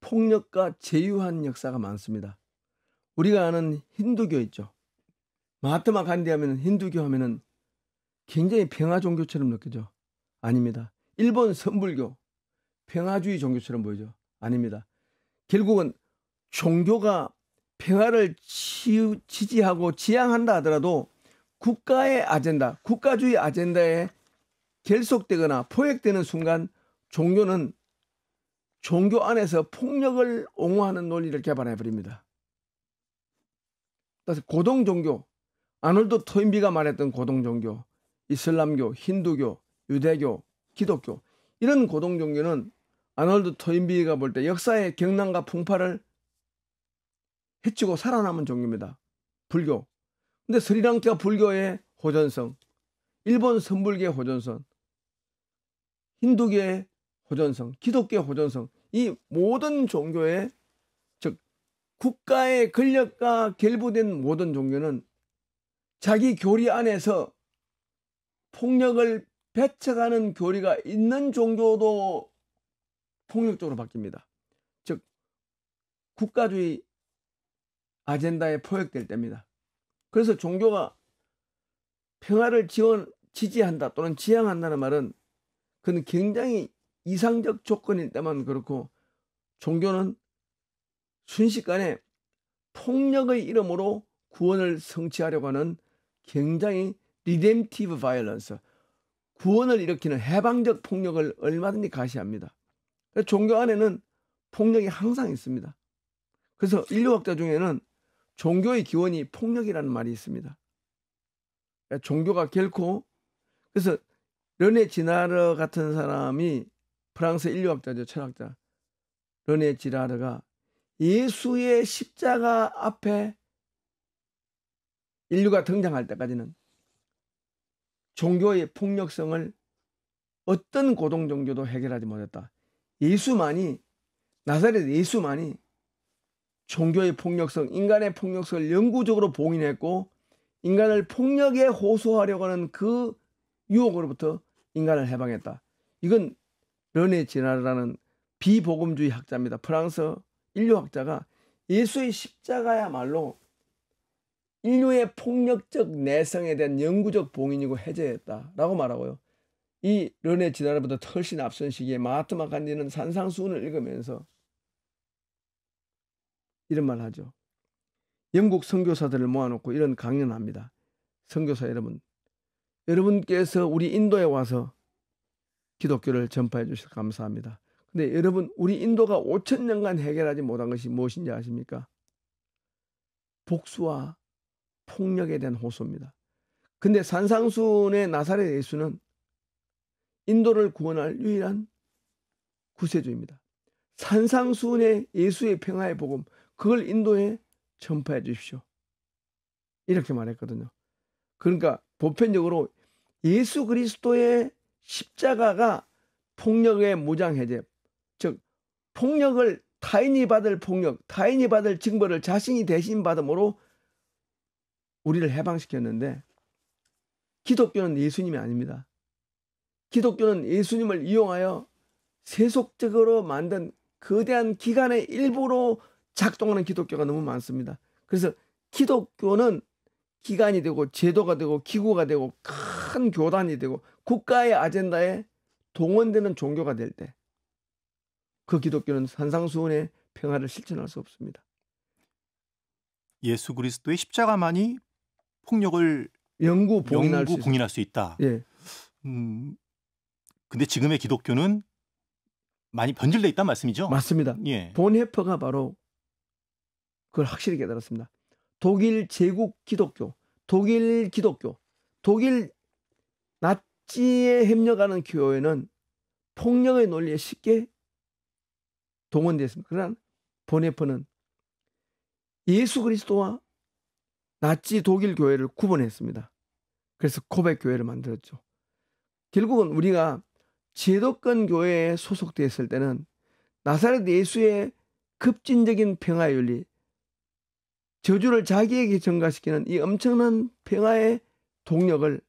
폭력과 제휴한 역사가 많습니다. 우리가 아는 힌두교 있죠. 마하트마 간디 하면 힌두교 하면은 굉장히 평화 종교처럼 느껴져. 아닙니다. 일본 선불교 평화주의 종교처럼 보이죠. 아닙니다. 결국은 종교가 평화를 지지하고 지향한다 하더라도 국가의 아젠다, 국가주의 아젠다에 결속되거나 포획되는 순간 종교는 종교 안에서 폭력을 옹호하는 논리를 개발해버립니다. 따라서 고등종교, 아놀드 토인비가 말했던 고등종교, 이슬람교, 힌두교, 유대교, 기독교 이런 고등종교는 아놀드 토인비가 볼 때 역사의 경랑과 풍파를 헤치고 살아남은 종교입니다. 불교. 근데 스리랑카 불교의 호전성, 일본 선불교의 호전성, 힌두교의 호전성, 기독교의 호전성 이 모든 종교의 즉 국가의 권력과 결부된 모든 종교는 자기 교리 안에서 폭력을 배척하는 교리가 있는 종교도 폭력적으로 바뀝니다. 즉 국가주의 아젠다에 포획될 때입니다. 그래서 종교가 평화를 지지한다 또는 지향한다는 말은 그건 굉장히 이상적 조건일 때만 그렇고 종교는 순식간에 폭력의 이름으로 구원을 성취하려고 하는 굉장히 리뎀티브 바이올런스 구원을 일으키는 해방적 폭력을 얼마든지 가시합니다. 종교 안에는 폭력이 항상 있습니다. 그래서 인류학자 중에는 종교의 기원이 폭력이라는 말이 있습니다. 종교가 결코 그래서 르네 지나르 같은 사람이 프랑스 인류학자죠. 철학자 르네 지나르가 예수의 십자가 앞에 인류가 등장할 때까지는 종교의 폭력성을 어떤 고등 종교도 해결하지 못했다. 예수만이 나사렛 예수만이 종교의 폭력성, 인간의 폭력성을 영구적으로 봉인했고 인간을 폭력에 호소하려고 하는 그 유혹으로부터 인간을 해방했다. 이건 르네 지나르라는 비복음주의 학자입니다. 프랑스 인류학자가 예수의 십자가야말로 인류의 폭력적 내성에 대한 영구적 봉인이고 해제했다라고 말하고요. 이 르네 지나르보다 훨씬 앞선 시기에 마하트마 간디는 산상수훈을 읽으면서 이런 말을 하죠. 영국 선교사들을 모아놓고 이런 강연을 합니다. 선교사 여러분, 여러분께서 우리 인도에 와서 기독교를 전파해 주셔서 감사합니다. 근데 여러분 우리 인도가 5,000년간 해결하지 못한 것이 무엇인지 아십니까? 복수와 폭력에 대한 호소입니다. 근데 산상수훈의 나사렛 예수는 인도를 구원할 유일한 구세주입니다. 산상수훈의 예수의 평화의 복음, 그걸 인도에 전파해 주십시오. 이렇게 말했거든요. 그러니까 보편적으로 예수 그리스도의 십자가가 폭력의 무장해제, 즉 폭력을 타인이 받을 폭력, 타인이 받을 징벌을 자신이 대신 받음으로 우리를 해방시켰는데, 기독교는 예수님이 아닙니다. 기독교는 예수님을 이용하여 세속적으로 만든 거대한 기관의 일부로 작동하는 기독교가 너무 많습니다. 그래서 기독교는 기관이 되고 제도가 되고 기구가 되고 큰 교단이 되고 국가의 아젠다에 동원되는 종교가 될 때 그 기독교는 산상수훈의 평화를 실천할 수 없습니다. 예수 그리스도의 십자가만이 폭력을 영구 봉인할 영구 수 있습니다. 봉인할 수 있다. 예, 근데 지금의 기독교는 많이 변질돼 있단 말씀이죠? 맞습니다. 예. 본헤퍼가 바로 그걸 확실히 깨달았습니다. 독일 제국 기독교, 독일 나치에 협력하는 교회는 폭력의 논리에 쉽게 동원되었습니다. 그러나 본헤퍼는 예수 그리스도와 나치 독일 교회를 구분했습니다. 그래서 고백 교회를 만들었죠. 결국은 우리가 제도권 교회에 소속되었을 때는 나사렛 예수의 급진적인 평화의 윤리, 저주를 자기에게 전가시키는 이 엄청난 평화의 동력을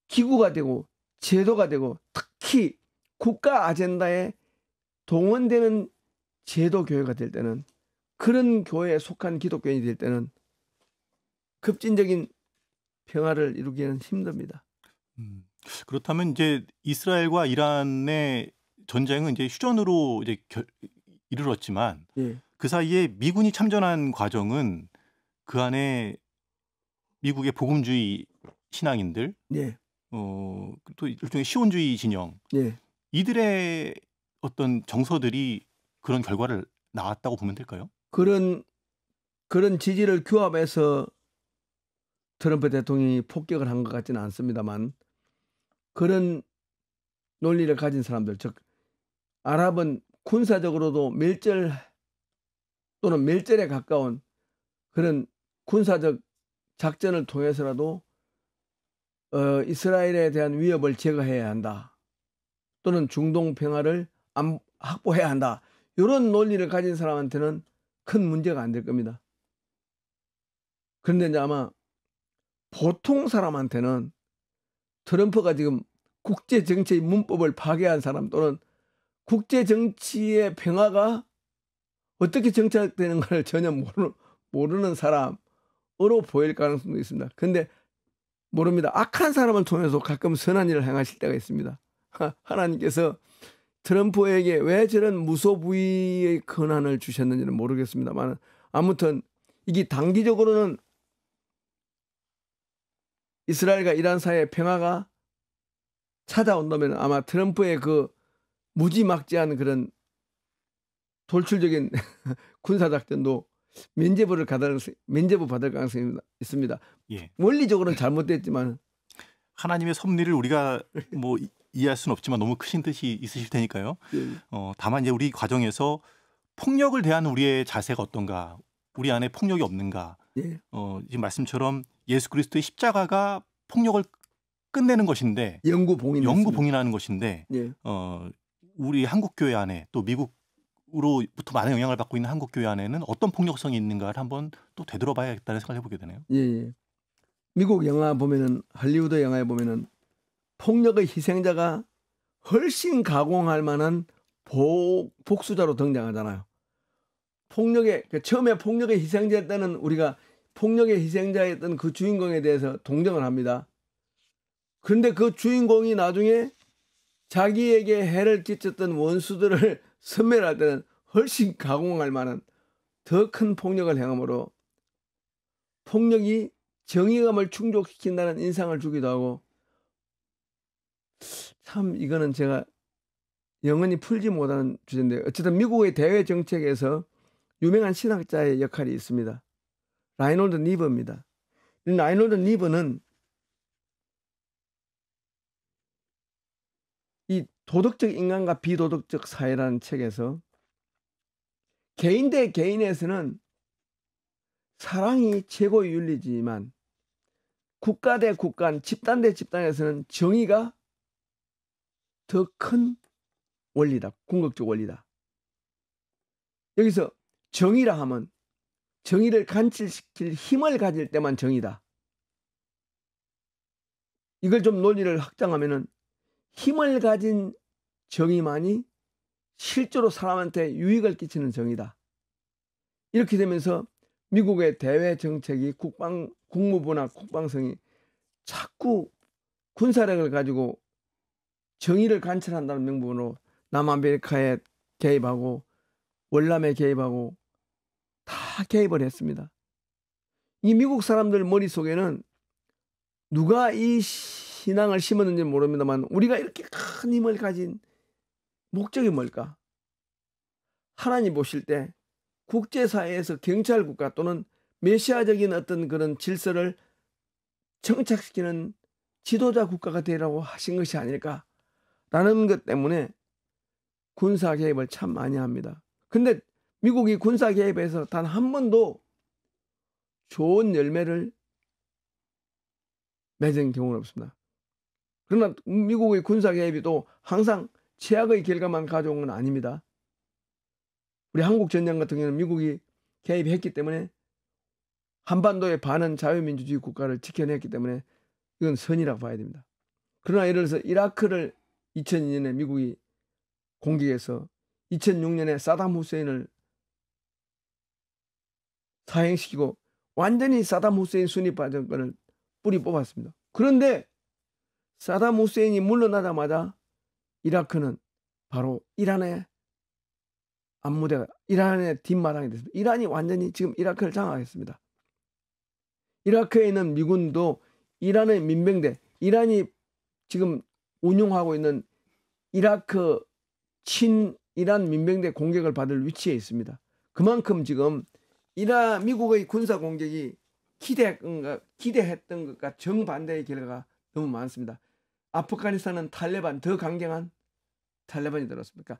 기구가 되고 제도가 되고 특히 국가 아젠다에 동원되는 제도 교회가 될 때는, 그런 교회에 속한 기독교인이 될 때는 급진적인 평화를 이루기는 힘듭니다. 그렇다면 이제 이스라엘과 이란의 전쟁은 이제 휴전으로 이제 이르렀지만 예. 그 사이에 미군이 참전한 과정은 그 안에 미국의 복음주의 신앙인들, 예. 또 일종의 시온주의 진영, 예. 이들의 어떤 정서들이 그런 결과를 낳았다고 보면 될까요? 그런 지지를 규합해서 트럼프 대통령이 폭격을 한 것 같지는 않습니다만, 그런 논리를 가진 사람들, 즉 아랍은 군사적으로도 멸절 또는 멸절에 가까운 그런 군사적 작전을 통해서라도 이스라엘에 대한 위협을 제거해야 한다, 또는 중동 평화를 확보해야 한다, 이런 논리를 가진 사람한테는 큰 문제가 안 될 겁니다. 그런데 이제 아마 보통 사람한테는 트럼프가 지금 국제 정치의 문법을 파괴한 사람, 또는 국제 정치의 평화가 어떻게 정착되는가를 전혀 모르는 사람으로 보일 가능성도 있습니다. 근데 모릅니다. 악한 사람을 통해서 가끔 선한 일을 행하실 때가 있습니다. 하나님께서 트럼프에게 왜 저런 무소부위의 권한을 주셨는지는 모르겠습니다만, 아무튼 이게 단기적으로는 이스라엘과 이란 사이의 평화가 찾아온다면 아마 트럼프의 그 무지막지한 그런 돌출적인 군사작전도 면제부 받을 가능성이 있습니다. 예. 원리적으로는 잘못됐지만 하나님의 섭리를 우리가 뭐 이해할 수는 없지만 너무 크신 뜻이 있으실 테니까요. 다만 이제 우리 과정에서 폭력을 대하는 우리의 자세가 어떤가, 우리 안에 폭력이 없는가. 예. 지금 말씀처럼 예수 그리스도의 십자가가 폭력을 끝내는 것인데, 영구 봉인하는 것인데, 예. 우리 한국 교회 안에 또 미국으로부터 많은 영향을 받고 있는 한국 교회 안에는 어떤 폭력성이 있는가를 한번 또 되돌아봐야겠다는 생각을 해보게 되네요. 예. 미국 영화 보면은, 할리우드 영화에 보면은 폭력의 희생자가 훨씬 가공할 만한 복수자로 등장하잖아요. 처음에 폭력의 희생자였다는, 우리가 폭력의 희생자였던 그 주인공에 대해서 동정을 합니다. 그런데 그 주인공이 나중에 자기에게 해를 끼쳤던 원수들을 섬멸할 때는 훨씬 가공할 만한 더 큰 폭력을 행함으로 폭력이 정의감을 충족시킨다는 인상을 주기도 하고, 참 이거는 제가 영원히 풀지 못하는 주제인데, 어쨌든 미국의 대외 정책에서 유명한 신학자의 역할이 있습니다. 라이놀드 니버입니다. 이 라이놀드 니버는 이 도덕적 인간과 비도덕적 사회라는 책에서 개인 대 개인에서는 사랑이 최고의 윤리지만 국가 대 국가, 집단 대 집단에서는 정의가 더 큰 원리다. 궁극적 원리다. 여기서 정의라 하면 정의를 관철시킬 힘을 가질 때만 정의다. 이걸 좀 논리를 확장하면은 힘을 가진 정의만이 실제로 사람한테 유익을 끼치는 정의다. 이렇게 되면서 미국의 대외 정책이 국무부나 국방성이 자꾸 군사력을 가지고 정의를 관철한다는 명분으로 남아메리카에 개입하고 월남에 개입하고 다 개입을 했습니다. 이 미국 사람들 머릿속에는 누가 이 신앙을 심었는지 모릅니다만 우리가 이렇게 큰 힘을 가진 목적이 뭘까? 하나님 보실 때 국제사회에서 경찰국가 또는 메시아적인 어떤 그런 질서를 정착시키는 지도자 국가가 되라고 하신 것이 아닐까라는 것 때문에 군사 개입을 참 많이 합니다. 근데 미국이 군사 개입에서 단 한 번도 좋은 열매를 맺은 경우는 없습니다. 그러나 미국의 군사 개입이 또 항상 최악의 결과만 가져온 건 아닙니다. 우리 한국 전쟁 같은 경우는 미국이 개입했기 때문에 한반도의 반은 자유민주주의 국가를 지켜냈기 때문에 이건 선이라고 봐야 됩니다. 그러나 예를 들어서 이라크를 2002년에 미국이 공격해서 2006년에 사담 후세인을 사형시키고 완전히 사담 후세인 순위파 정권을 뿌리 뽑았습니다. 그런데 사담 후세인이 물러나자마자 이라크는 바로 이란의 앞무대가 이란의 뒷마당이 됐습니다. 이란이 완전히 지금 이라크를 장악했습니다. 이라크에 있는 미군도 이란의 민병대, 이란이 지금 운용하고 있는 이라크 친이란 민병대 공격을 받을 위치에 있습니다. 그만큼 지금 미국의 군사 공격이 기대했던 것과 정반대의 결과가 너무 많습니다. 아프가니스탄은 탈레반, 더 강경한 탈레반이 들었습니까?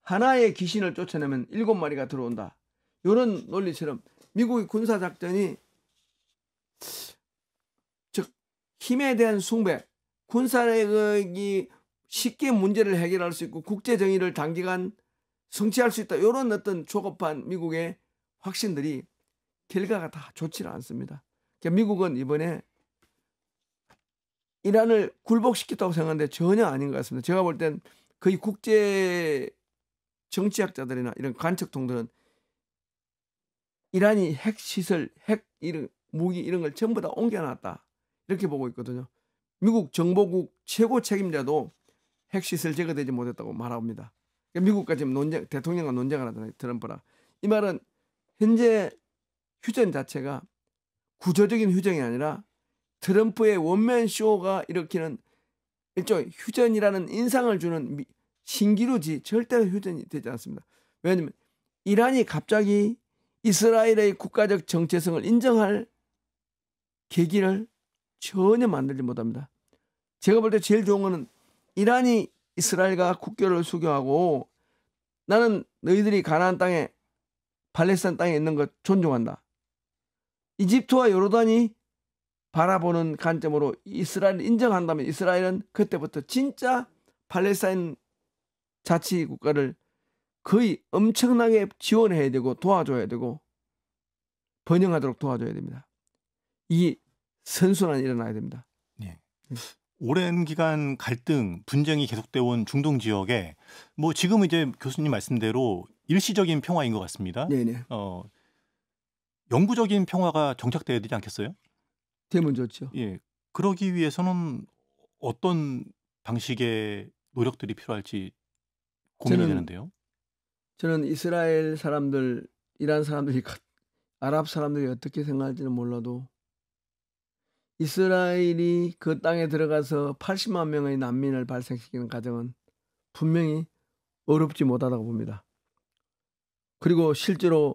하나의 귀신을 쫓아내면 7마리가 들어온다. 이런 논리처럼 미국의 군사작전이 즉 힘에 대한 숭배, 군사력이 쉽게 문제를 해결할 수 있고 국제정의를 단기간 성취할 수 있다. 이런 어떤 조급한 미국의 확신들이 결과가 다 좋지 않습니다. 그러니까 미국은 이번에 이란을 굴복시켰다고 생각하는데 전혀 아닌 것 같습니다. 제가 볼 땐 거의 국제 정치학자들이나 이런 관측통들은 이란이 핵시설, 무기 이런 걸 전부 다 옮겨놨다. 이렇게 보고 있거든요. 미국 정보국 최고 책임자도 핵시설 제거되지 못했다고 말합니다. 그러니까 미국과 지금 대통령과 논쟁을 하잖아요. 트럼프랑. 이 말은 현재 휴전 자체가 구조적인 휴전이 아니라 트럼프의 원맨 쇼가 일으키는 일종의 휴전이라는 인상을 주는 신기루지 절대로 휴전이 되지 않습니다. 왜냐하면 이란이 갑자기 이스라엘의 국가적 정체성을 인정할 계기를 전혀 만들지 못합니다. 제가 볼 때 제일 좋은 거는 이란이 이스라엘과 국교를 수교하고 나는 너희들이 가나안 땅에 팔레스타인 땅에 있는 것 존중한다. 이집트와 요르단이 바라보는 관점으로 이스라엘을 인정한다면 이스라엘은 그때부터 진짜 팔레스타인 자치국가를 거의 엄청나게 지원해야 되고 도와줘야 되고 번영하도록 도와줘야 됩니다. 이 선순환이 일어나야 됩니다. 네. 오랜 기간 갈등, 분쟁이 계속되어 온 중동 지역에 뭐 지금 이제 교수님 말씀대로 일시적인 평화인 것 같습니다. 네네. 영구적인 평화가 정착돼야 되지 않겠어요? 되면 좋죠. 예. 그러기 위해서는 어떤 방식의 노력들이 필요할지 고민이 되는데요. 저는 이스라엘 사람들, 이란 사람들이, 아랍 사람들이 어떻게 생각할지는 몰라도 이스라엘이 그 땅에 들어가서 80만 명의 난민을 발생시키는 과정은 분명히 어렵지 못하다고 봅니다. 그리고 실제로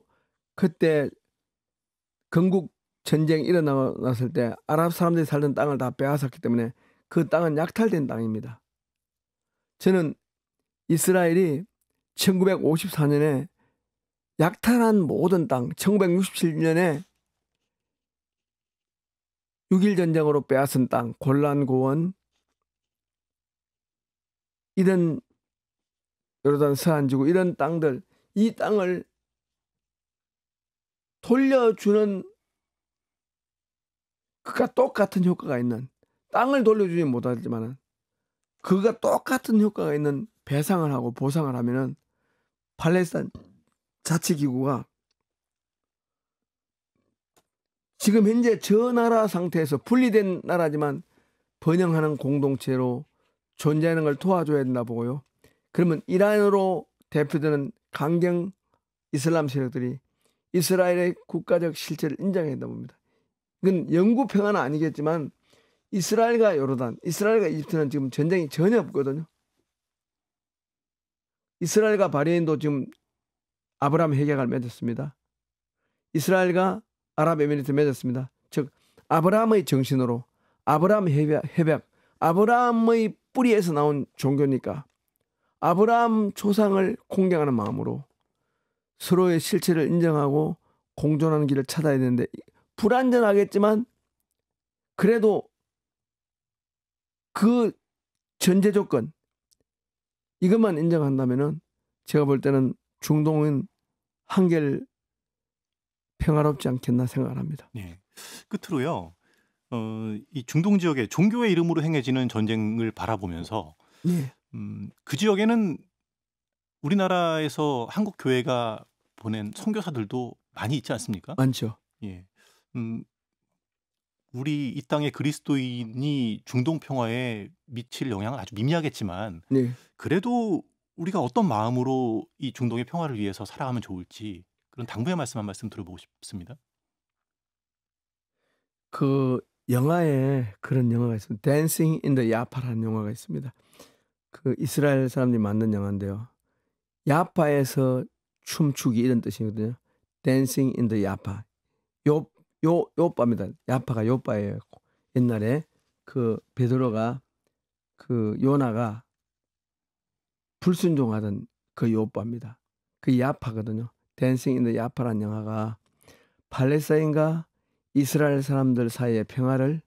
그때 건국 전쟁이 일어났을 때 아랍 사람들이 살던 땅을 다 빼앗았기 때문에 그 땅은 약탈된 땅입니다. 저는 이스라엘이 1954년에 약탈한 모든 땅, 1967년에 6.1 전쟁으로 빼앗은 땅, 골란고원, 이런 요르단 서안지구 이런 땅들, 이 땅을 돌려주는 그가 똑같은 효과가 있는, 땅을 돌려주지 못하지만 그가 똑같은 효과가 있는 배상을 하고 보상을 하면은 팔레스타인 자치기구가 지금 현재 저 나라 상태에서 분리된 나라지만 번영하는 공동체로 존재하는 걸 도와줘야 된다 보고요. 그러면 이란으로 대표되는 강경 이슬람 세력들이 이스라엘의 국가적 실체를 인정해야 된다 봅니다. 이건 영구 평화는 아니겠지만 이스라엘과 요르단, 이스라엘과 이집트는 지금 전쟁이 전혀 없거든요. 이스라엘과 바레인도 지금 아브라함 회개를 맺었습니다. 이스라엘과 아랍에미리트 맺었습니다. 즉 아브라함의 정신으로 아브라함 협약, 아브라함의 뿌리에서 나온 종교니까 아브라함 조상을 공경하는 마음으로 서로의 실체를 인정하고 공존하는 길을 찾아야 되는데 불안전하겠지만 그래도 그 전제 조건 이것만 인정한다면은 제가 볼 때는 중동은 한결 평화롭지 않겠나 생각을 합니다. 네. 끝으로요. 이 중동 지역에 종교의 이름으로 행해지는 전쟁을 바라보면서 예. 그 지역에는 우리나라에서 한국 교회가 보낸 선교사들도 많이 있지 않습니까? 많죠. 예. 우리 이 땅의 그리스도인이 중동 평화에 미칠 영향은 아주 미미하겠지만 네. 그래도 우리가 어떤 마음으로 이 중동의 평화를 위해서 살아가면 좋을지 그런 당부의 말씀 한 말씀 들어보고 싶습니다. 그 영화에 그런 영화가 있습니다. Dancing in the Yapa라는 영화가 있습니다. 그 이스라엘 사람들이 만든 영화인데요. 야파에서 춤추기 이런 뜻이거든요. Dancing in the Yapa. 요빠입니다. 야파가 요빠예요. 옛날에 그 베드로가 그 요나가 불순종하던 그 요빠입니다. 그 야파거든요. Dancing in the Yapa라는 영화가 팔레스타인과 이스라엘 사람들 사이의 평화를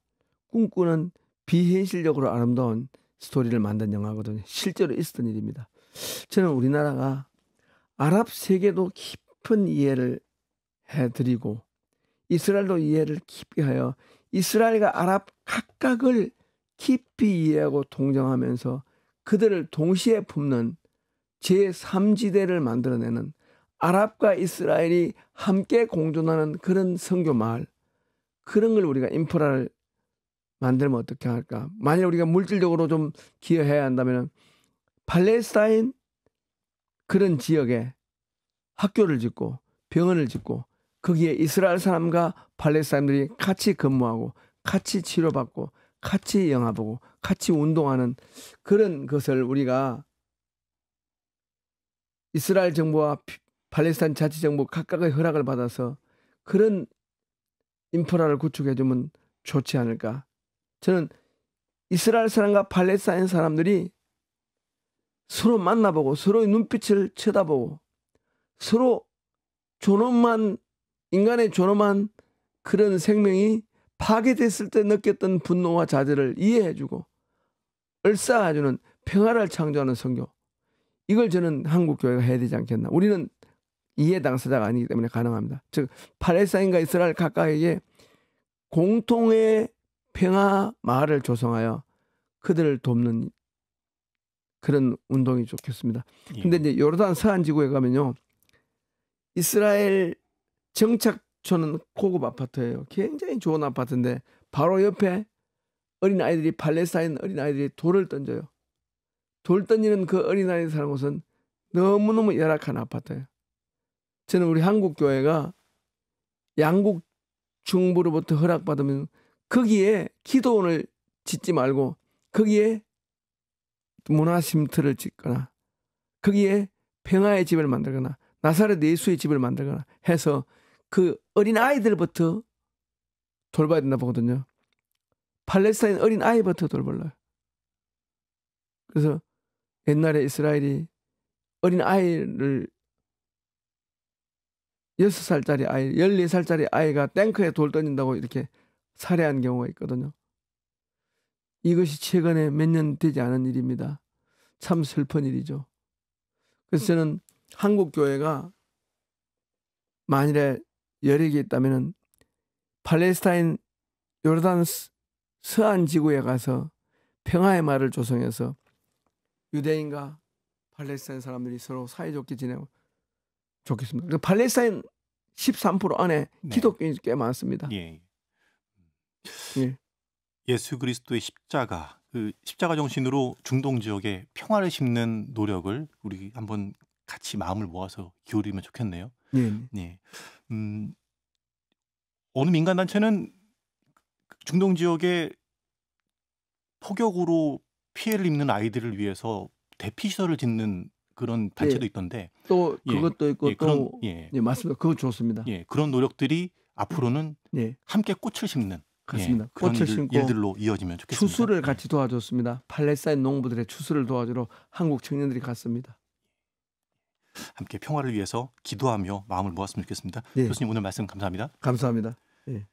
꿈꾸는 비현실적으로 아름다운 스토리를 만든 영화거든요. 실제로 있었던 일입니다. 저는 우리나라가 아랍 세계도 깊은 이해를 해드리고 이스라엘도 이해를 깊이 하여 이스라엘과 아랍 각각을 깊이 이해하고 동정하면서 그들을 동시에 품는 제3지대를 만들어내는 아랍과 이스라엘이 함께 공존하는 그런 선교 마을, 그런 걸 우리가 인프라를 만들면 어떻게 할까? 만일 우리가 물질적으로 좀 기여해야 한다면 팔레스타인 그런 지역에 학교를 짓고 병원을 짓고 거기에 이스라엘 사람과 팔레스타인들이 같이 근무하고 같이 치료받고 같이 영화보고 같이 운동하는 그런 것을 우리가 이스라엘 정부와 팔레스타인 자치정부 각각의 허락을 받아서 그런 인프라를 구축해주면 좋지 않을까. 저는 이스라엘 사람과 팔레스타인 사람들이 서로 만나보고 서로의 눈빛을 쳐다보고 서로 인간의 존엄한 그런 생명이 파괴됐을 때 느꼈던 분노와 좌절을 이해해주고 을사해주는 평화를 창조하는 선교, 이걸 저는 한국 교회가 해야 되지 않겠나. 우리는 이해 당사자가 아니기 때문에 가능합니다. 즉 팔레스타인과 이스라엘 각각에게 공통의 평화 마을을 조성하여 그들을 돕는 그런 운동이 좋겠습니다. 근데 이제 요르단 서안 지구에 가면요, 이스라엘 정착촌은 고급 아파트예요. 굉장히 좋은 아파트인데 바로 옆에 어린아이들이, 팔레스타인 어린아이들이 돌을 던져요. 돌 던지는 그 어린아이들 사는 곳은 너무너무 열악한 아파트예요. 저는 우리 한국 교회가 양국 중부로부터 허락받으면 거기에 기도원을 짓지 말고 거기에 문화쉼터를 짓거나 거기에 평화의 집을 만들거나 나사렛 예수의 집을 만들거나 해서 그 어린 아이들부터 돌봐야 된다 보거든요. 팔레스타인 어린 아이부터 돌볼라요. 그래서 옛날에 이스라엘이 어린 아이를 6살짜리 아이, 14살짜리 아이가 탱크에 돌 던진다고 이렇게 살해한 경우가 있거든요. 이것이 최근에 몇 년 되지 않은 일입니다. 참 슬픈 일이죠. 그래서 저는 한국 교회가 만일에 여력이 있다면 팔레스타인 요르단 서안 지구에 가서 평화의 말을 조성해서 유대인과 팔레스타인 사람들이 서로 사이좋게 지내고 좋겠습니다. 그 팔레스타인 13% 안에 네. 기독교인이 꽤 많습니다. 예. 예. 예수 그리스도의 십자가, 그 십자가 정신으로 중동 지역에 평화를 심는 노력을 우리 한번 같이 마음을 모아서 기울이면 좋겠네요. 예. 예. 어느 민간 단체는 중동 지역에 폭격으로 피해를 입는 아이들을 위해서 대피 시설을 짓는 그런 단체도 있던데. 또 예. 그것도 있고 예, 또 예. 예, 맞습니다. 그거 좋습니다. 예, 그런 노력들이 앞으로는 예. 함께 꽃을 심는 그렇습니다. 예, 그런 꽃을 심고 일들로 이어지면 좋겠습니다. 추수를 같이 도와줬습니다. 팔레스타인 농부들의 추수를 도와주러 한국 청년들이 갔습니다. 함께 평화를 위해서 기도하며 마음을 모았으면 좋겠습니다. 예. 교수님 오늘 말씀 감사합니다. 감사합니다. 예.